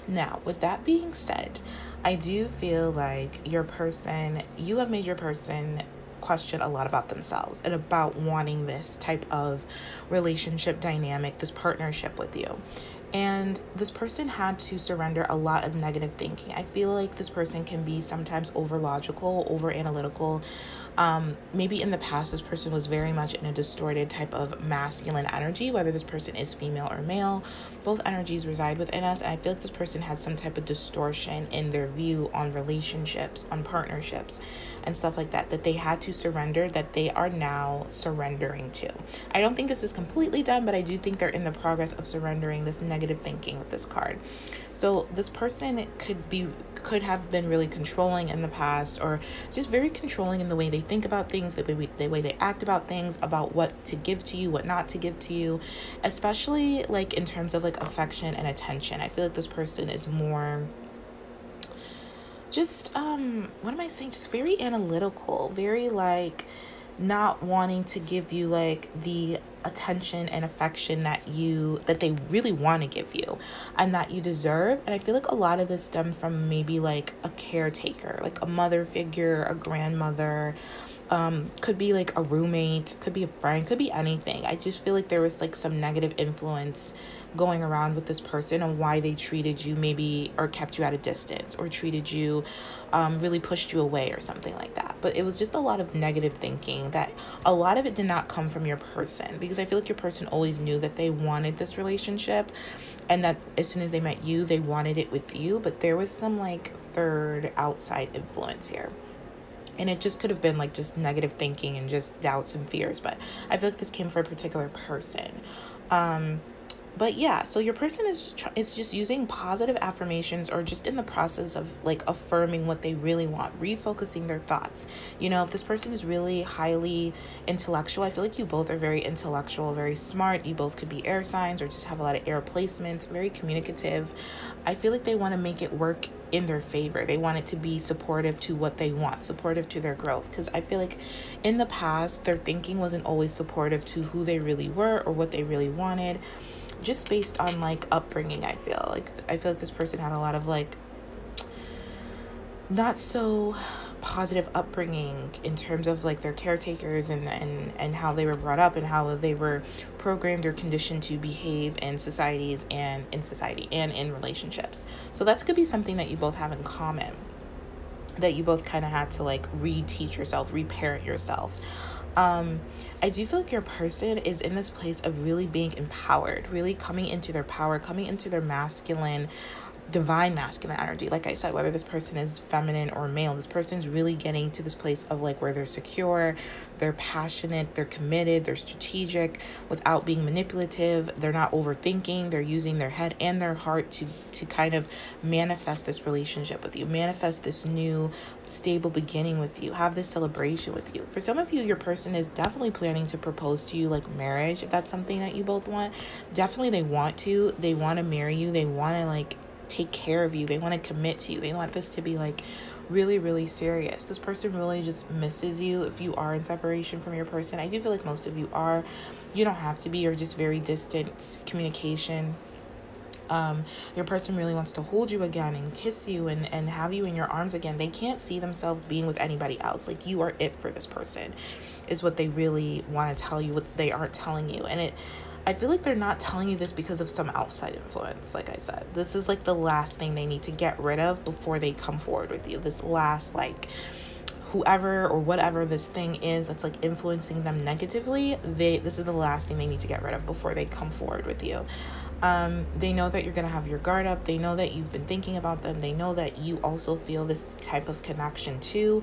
S1: Now, with that being said, I do feel like you have made your person question a lot about themselves and about wanting this type of relationship dynamic, this partnership with you. And this person had to surrender a lot of negative thinking. I feel like this person can be sometimes over logical, over analytical. Maybe in the past, this person was very much in a distorted type of masculine energy, whether this person is female or male. Both energies reside within us. And I feel like this person had some type of distortion in their view on relationships, on partnerships, and stuff like that, that they had to surrender, that they are now surrendering to. I don't think this is completely done, but I do think they're in the progress of surrendering this negative thinking with this card. So this person could have been really controlling in the past, or just very controlling in the way they think about things, the way they act about things, about what to give to you, what not to give to you, especially like in terms of like affection and attention. I feel like this person is more just what am I saying, just very analytical, very like not wanting to give you like the attention and affection that they really want to give you and that you deserve. And I feel like a lot of this stems from maybe like a caretaker, like a mother figure, a grandmother, could be like a roommate, could be a friend, could be anything. I just feel like there was like some negative influence going around with this person and why they treated you maybe, or kept you at a distance, or treated you, really pushed you away or something like that. But it was just a lot of negative thinking that a lot of it did not come from your person, because I feel like your person always knew that they wanted this relationship and that as soon as they met you, they wanted it with you. But there was some like third outside influence here. And it just could have been like just negative thinking and just doubts and fears. But I feel like this came for a particular person. But yeah, so your person is just using positive affirmations, or just in the process of like affirming what they really want, refocusing their thoughts. You know, if this person is really highly intellectual, I feel like you both are very intellectual, very smart. You both could be air signs or just have a lot of air placements, very communicative. I feel like they want to make it work in their favor. They want it to be supportive to what they want, supportive to their growth. Because I feel like in the past, their thinking wasn't always supportive to who they really were or what they really wanted, just based on like upbringing. I feel like this person had a lot of like not so positive upbringing in terms of like their caretakers and how they were brought up and how they were programmed or conditioned to behave in societies and in relationships. So that's could be something that you both have in common, that you both kind of had to like reteach yourself, reparent yourself. I do feel like your person is in this place of really being empowered, really coming into their power, coming into their divine masculine energy. Like I said, whether this person is feminine or male, this person's really getting to this place of like where they're secure, they're passionate, they're committed, they're strategic without being manipulative. They're not overthinking. They're using their head and their heart to kind of manifest this relationship with you, manifest this new stable beginning with you, have this celebration with you. For some of you, your person is definitely planning to propose to you, like marriage, if that's something that you both want. Definitely they want to marry you. They want to like take care of you. They want to commit to you. They want this to be like really, really serious. This person really just misses you if you are in separation from your person. I do feel like most of you are. You don't have to be. You're just very distant communication. Your person really wants to hold you again and kiss you and have you in your arms again. They can't see themselves being with anybody else. Like you are it for this person is what they really want to tell you, what they aren't telling you. And I feel like they're not telling you this because of some outside influence. Like I said, this is like the last thing they need to get rid of before they come forward with you. This last, like, whoever or whatever this thing is that's like influencing them negatively, this is the last thing they need to get rid of before they come forward with you. They know that you're going to have your guard up. They know that you've been thinking about them. They know that you also feel this type of connection too.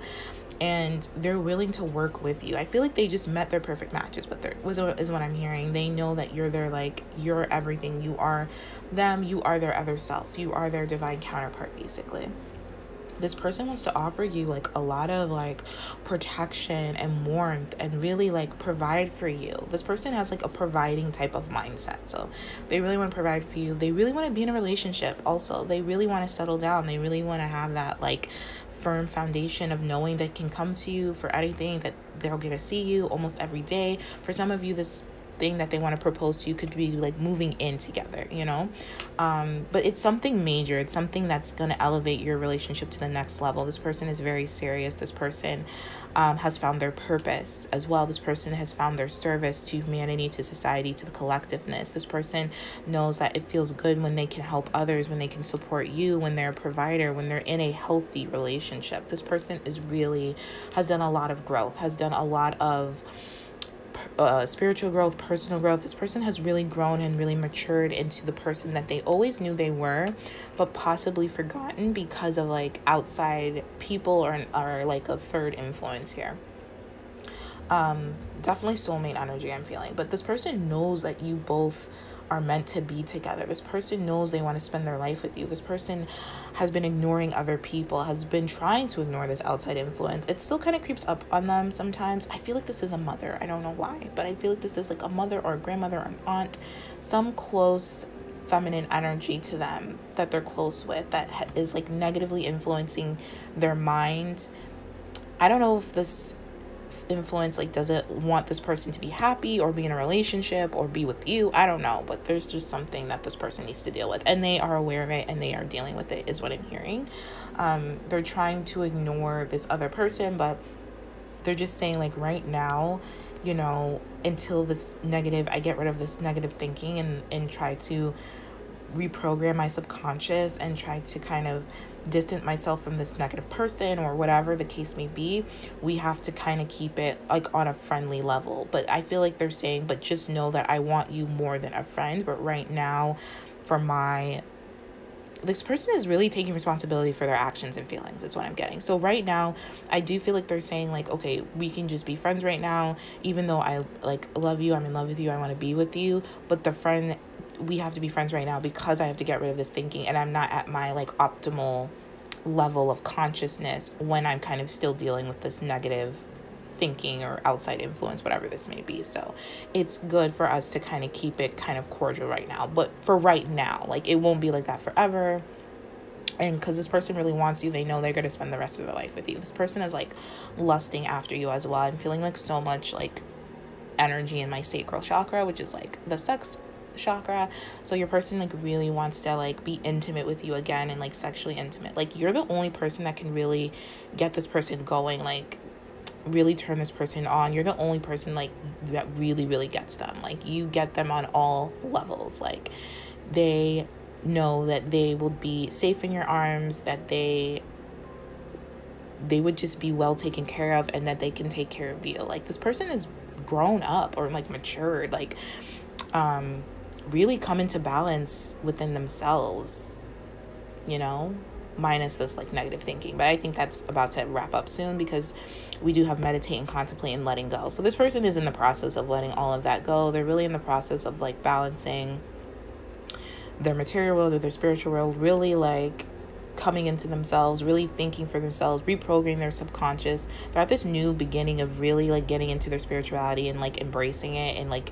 S1: and they're willing to work with you. I feel like they just met their perfect match is what I'm hearing. They know that you're their, like, you're everything. You are them. You are their other self. You are their divine counterpart, basically. This person wants to offer you like a lot of like protection and warmth and really like provide for you. This person has like a providing type of mindset. So they really want to provide for you. They really want to be in a relationship also. They really want to settle down. They really want to have that like firm foundation of knowing they can come to you for anything, that they're going to see you almost every day. For some of you, this thing that they want to propose to you could be like moving in together, you know, but it's something major. It's something that's going to elevate your relationship to the next level. This person is very serious. This person has found their purpose as well. This person has found their service to humanity, to society, to the collectiveness. This person knows that it feels good when they can help others, when they can support you, when they're a provider, when they're in a healthy relationship. This person is really has done a lot of growth, has done a lot of spiritual growth, personal growth. This person has really grown and really matured into the person that they always knew they were, but possibly forgotten because of like outside people or like a third influence here. Definitely soulmate energy I'm feeling, but this person knows that you both are meant to be together. This person knows they want to spend their life with you. This person has been ignoring other people, has been trying to ignore this outside influence. It still kind of creeps up on them sometimes. I feel like this is a mother. I don't know why, but I feel like this is like a mother or a grandmother or an aunt, some close feminine energy to them that they're close with that is like negatively influencing their mind. I don't know if this influence like doesn't want this person to be happy or be in a relationship or be with you. I don't know, but there's just something that this person needs to deal with, and they are aware of it and they are dealing with it is what I'm hearing. They're trying to ignore this other person, but they're just saying like right now, you know, until this negative, I get rid of this negative thinking and try to reprogram my subconscious and try to kind of distance myself from this negative person or whatever the case may be, we have to kind of keep it like on a friendly level. But I feel like they're saying, but just know that I want you more than a friend. But right now, this person is really taking responsibility for their actions and feelings is what I'm getting. So right now, I do feel like they're saying like, okay, we can just be friends right now, even though I like love you, I'm in love with you, I want to be with you, but we have to be friends right now because I have to get rid of this thinking, and I'm not at my like optimal level of consciousness when I'm kind of still dealing with this negative thinking or outside influence, whatever this may be. So it's good for us to kind of keep it kind of cordial right now, but for right now, like it won't be like that forever. And because this person really wants you, they know they're going to spend the rest of their life with you. This person is like lusting after you as well. I'm feeling like so much like energy in my sacral chakra, which is like the sex chakra. So your person like really wants to like be intimate with you again, and like sexually intimate. Like you're the only person that can really get this person going, like really turn this person on. You're the only person like that really gets them. Like you get them on all levels. Like they know that they will be safe in your arms, that they would just be well taken care of, and that they can take care of you. Like this person is grown up or like matured, like really come into balance within themselves, you know, minus this like negative thinking. But I think that's about to wrap up soon because we do have meditate and contemplate and letting go. So this person is in the process of letting all of that go. They're really in the process of like balancing their material world or their spiritual world, really like coming into themselves, really thinking for themselves, reprogramming their subconscious. They're at this new beginning of really like getting into their spirituality and like embracing it and like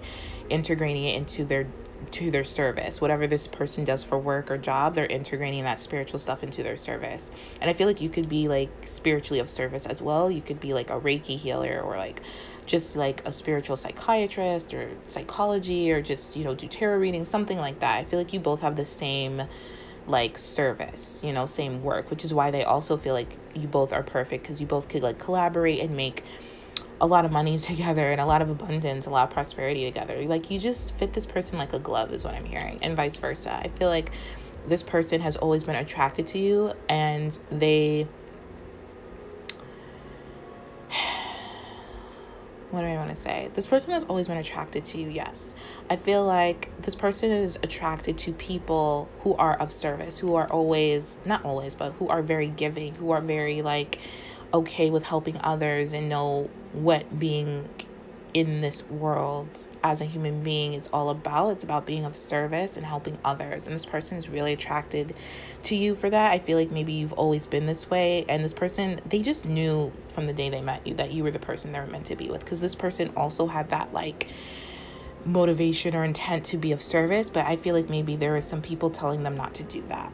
S1: integrating it into their service. Whatever this person does for work or job, they're integrating that spiritual stuff into their service. And I feel like you could be like spiritually of service as well. You could be like a Reiki healer, or like just like a spiritual psychiatrist or psychology, or just, you know, do tarot reading, something like that. I feel like you both have the same like service, you know, same work, which is why they also feel like you both are perfect, because you both could like collaborate and make a lot of money together and a lot of abundance, a lot of prosperity together. Like you just fit this person like a glove is what I'm hearing, and vice versa. I feel like this person has always been attracted to you, and what do I want to say? This person has always been attracted to you, yes. I feel like this person is attracted to people who are of service, who are always, not always, but who are very giving, who are very like okay with helping others and know what being in this world as a human being is all about. It's about being of service and helping others. And this person is really attracted to you for that. I feel like maybe you've always been this way. And this person, they just knew from the day they met you that you were the person they were meant to be with. Because this person also had that like motivation or intent to be of service. But I feel like maybe there are some people telling them not to do that.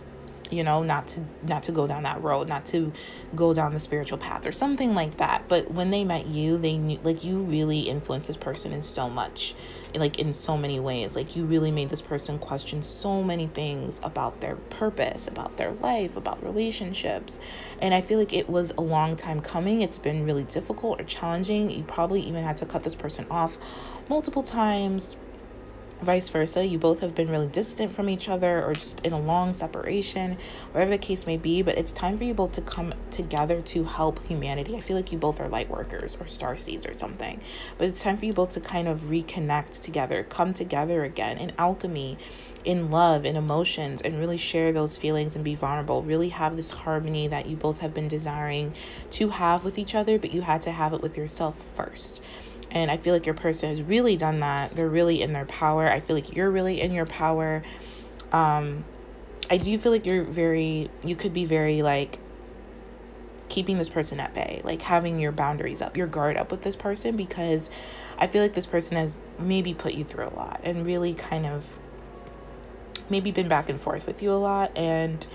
S1: You know, not to go down that road, not to go down the spiritual path or something like that. But when they met you, they knew, like, you really influenced this person in so much, like in so many ways. Like, you really made this person question so many things about their purpose, about their life, about relationships. And I feel like it was a long time coming. It's been really difficult or challenging. You probably even had to cut this person off multiple times. Vice versa, you both have been really distant from each other or just in a long separation, whatever the case may be. But it's time for you both to come together to help humanity. I feel like you both are light workers or star seeds or something. But it's time for you both to kind of reconnect together, come together again in alchemy, in love, in emotions, and really share those feelings and be vulnerable. Really have this harmony that you both have been desiring to have with each other, but you had to have it with yourself first. And I feel like your person has really done that. They're really in their power. I feel like you're really in your power. I do feel like you could be very like keeping this person at bay, like having your boundaries up, your guard up with this person, because I feel like this person has maybe put you through a lot and really kind of maybe been back and forth with you a lot, and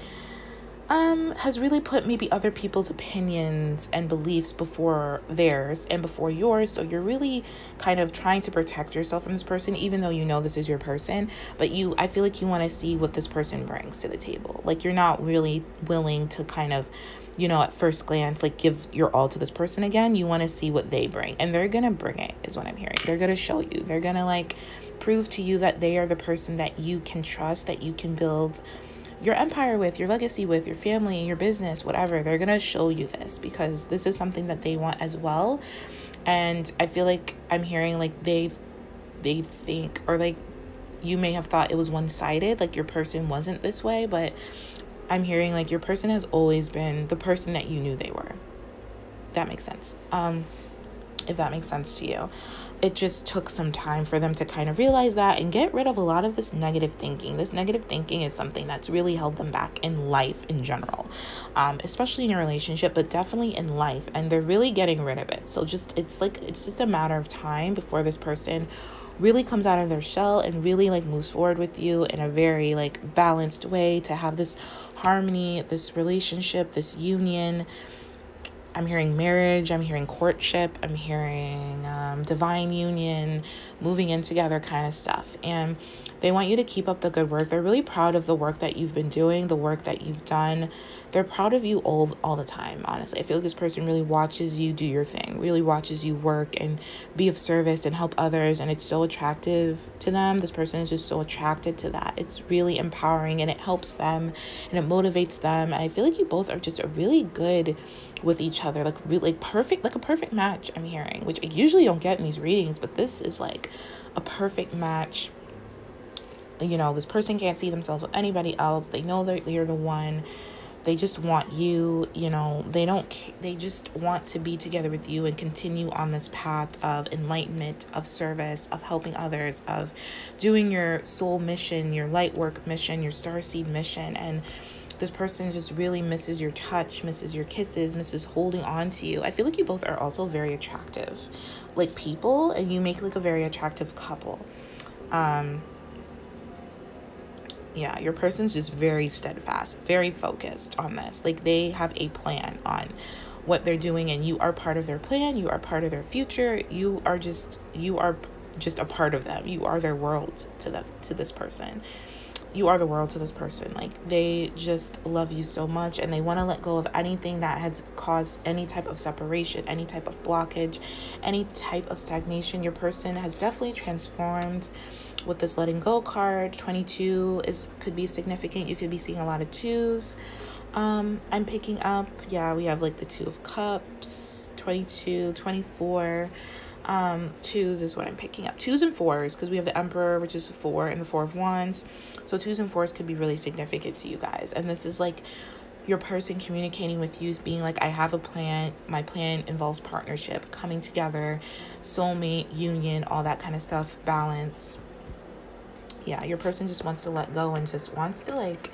S1: has really put maybe other people's opinions and beliefs before theirs and before yours. So you're really kind of trying to protect yourself from this person, even though you know this is your person. But I feel like you want to see what this person brings to the table. Like, you're not really willing to kind of, you know, at first glance, like give your all to this person again. You want to see what they bring, and they're going to bring it, is what I'm hearing. They're going to show you. They're going to like prove to you that they are the person that you can trust, that you can build your empire with, your legacy with, your family, your business, whatever. They're going to show you this because this is something that they want as well. And I feel like I'm hearing like they think, or like you may have thought it was one-sided, like your person wasn't this way, but I'm hearing like your person has always been the person that you knew they were. That makes sense. If that makes sense to you. It just took some time for them to kind of realize that and get rid of a lot of this negative thinking. This negative thinking is something that's really held them back in life in general, especially in a relationship, but definitely in life. And they're really getting rid of it. So it's just a matter of time before this person really comes out of their shell and really like moves forward with you in a very like balanced way to have this harmony, this relationship, this union. I'm hearing marriage, I'm hearing courtship, I'm hearing divine union, moving in together kind of stuff. And they want you to keep up the good work. They're really proud of the work that you've been doing, the work that you've done. They're proud of you all the time, honestly. I feel like this person really watches you do your thing, really watches you work and be of service and help others. And it's so attractive to them. This person is just so attracted to that. It's really empowering, and it helps them and it motivates them. And I feel like you both are just a really good with each other, like really perfect, like a perfect match. I'm hearing, which I usually don't get in these readings, but this is like a perfect match. You know, this person can't see themselves with anybody else. They know that you're the one. They just want you, you know, they just want to be together with you and continue on this path of enlightenment, of service, of helping others, of doing your soul mission, your light work mission, your starseed mission. And this person just really misses your touch, misses your kisses, misses holding on to you. I feel like you both are also very attractive, like people, and you make like a very attractive couple. Yeah, your person's just very steadfast, very focused on this. Like they have a plan on what they're doing, and you are part of their plan. You are part of their future. You are just a part of them. You are their world to this person. You are the world to this person. Like they just love you so much, and they want to let go of anything that has caused any type of separation, any type of blockage, any type of stagnation. Your person has definitely transformed with this letting go card. 22 could be significant. You could be seeing a lot of twos. I'm picking up, yeah, we have like the 2 of Cups, 22, 24. Twos is what I'm picking up. 2s and 4s, because we have the Emperor, which is 4, and the 4 of Wands. So 2s and 4s could be really significant to you guys. And this is like your person communicating with you, being like, I have a plan. My plan involves partnership, coming together, soulmate, union, all that kind of stuff, balance. Yeah, your person just wants to let go and just wants to like,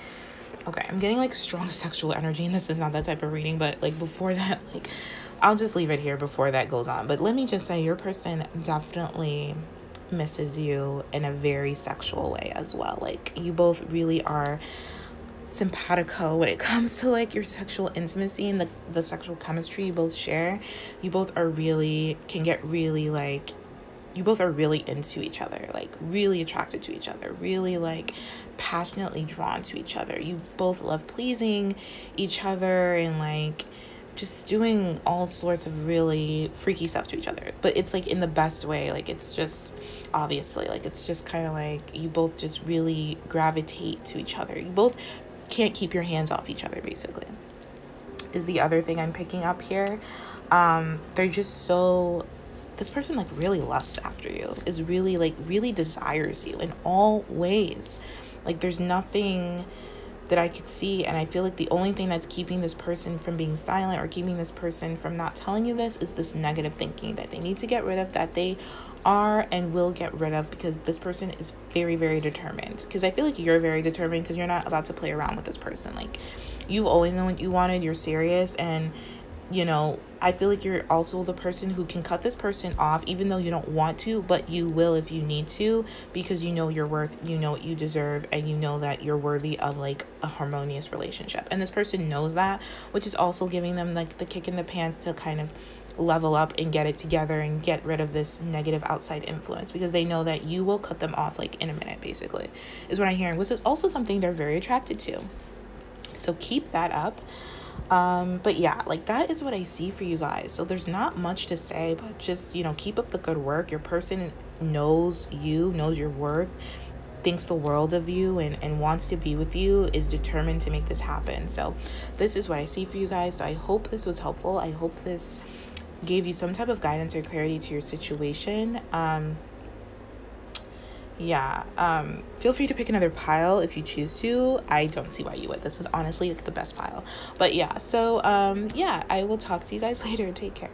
S1: okay, I'm getting like strong sexual energy, and this is not that type of reading, but like before that, like I'll just leave it here before that goes on. But let me just say, your person definitely misses you in a very sexual way as well. Like, you both really are simpatico when it comes to like your sexual intimacy and the sexual chemistry you both share. You both are really, can get really like, you both are really into each other, like really attracted to each other, really like passionately drawn to each other. You both love pleasing each other and like just doing all sorts of really freaky stuff to each other, but it's like in the best way. Like, it's just obviously like, it's just kind of like you both just really gravitate to each other. You both can't keep your hands off each other, basically, is the other thing I'm picking up here. They're just so, this person like really lusts after you, is really like really desires you in all ways. Like, there's nothing that I could see, and I feel like the only thing that's keeping this person from being silent or keeping this person from not telling you this is this negative thinking that they need to get rid of, that they are and will get rid of, because this person is very, very determined. Because I feel like you're very determined, because you're not about to play around with this person. Like, you've always known what you wanted, you're serious, and you know, I feel like you're also the person who can cut this person off even though you don't want to, but you will if you need to, because you know your worth, you know what you deserve, and you know that you're worthy of like a harmonious relationship. And this person knows that, which is also giving them like the kick in the pants to kind of level up and get it together and get rid of this negative outside influence, because they know that you will cut them off like in a minute, basically, is what I'm hearing, which is also something they're very attracted to. So keep that up. But yeah, like that is what I see for you guys. So there's not much to say, but just, you know, keep up the good work. Your person knows you, knows your worth, thinks the world of you, and wants to be with you, is determined to make this happen. So this is what I see for you guys. So I hope this was helpful. I hope this gave you some type of guidance or clarity to your situation. Feel free to pick another pile if you choose to. I don't see why you would. This was honestly like the best pile. But yeah, so I will talk to you guys later. Take care.